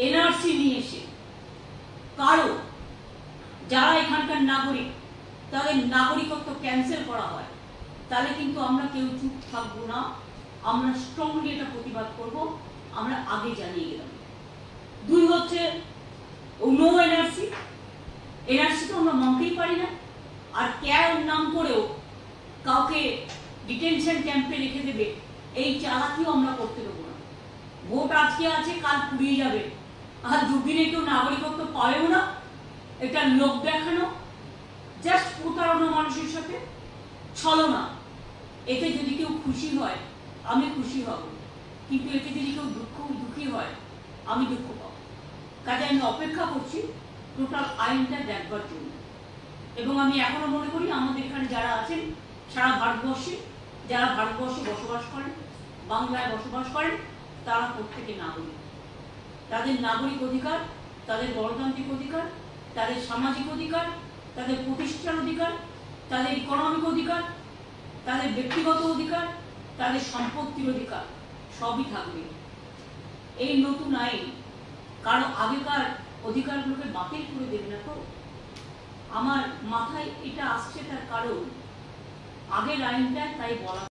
NRC নিয়ে এসে কারো যারা এখানকার নাগরিক তাদের নাগরিকত্ব ক্যান্সেল করা হয়, তাহলে কিন্তু আমরা কেউ চুপ থাকবো না, আমরা স্ট্রংলি এটা প্রতিবাদ করব। আমরা আগে জানিয়ে গেলাম। 2 হচ্ছে নো এনআরসি। এনআরসি তো আমরা মানতেই পারি না। আর কেয়ার নাম করেও কাউকে ডিটেনশন ক্যাম্পে রেখে দেবে, এই চালাকিও আমরা করতে দেবো না। ভোট আজকে আছে, কাল ফুরিয়ে যাবে, আর দুদিনে কেউ নাগরিকত্ব পাবেও না। এটা লোক দেখানো, জাস্ট প্রতারণা মানুষের সাথে, ছলনা। এতে যদি কেউ খুশি হয় আমি খুশি হব, কিন্তু এতে যদি কেউ দুঃখী হয় আমি দুঃখ পাবো। কাজে আমি অপেক্ষা করছি টোটাল আইনটা দেখবার জন্য। এবং আমি এখনো মনে করি আমাদের এখানে যারা আছেন সারা ভারতবর্ষে, যারা ভারতবর্ষে বসবাস করেন, বাংলায় বসবাস করেন, তারা প্রত্যেকে নাগরিক। তাদের নাগরিক অধিকার, তাদের গণতান্ত্রিক অধিকার, তাদের সামাজিক অধিকার, তাদের প্রতিষ্ঠান অধিকার, তাদের ইকোনমিক অধিকার, তাদের ব্যক্তিগত অধিকার, তাদের সম্পত্তির অধিকার সবই থাকবে। এই নতুন আইন কারো আগেকার অধিকারগুলোকে বাতিল করে দেবে না তো। আমার মাথায় এটা আসছে, তার কারণ আগের আইনটা তাই বলা।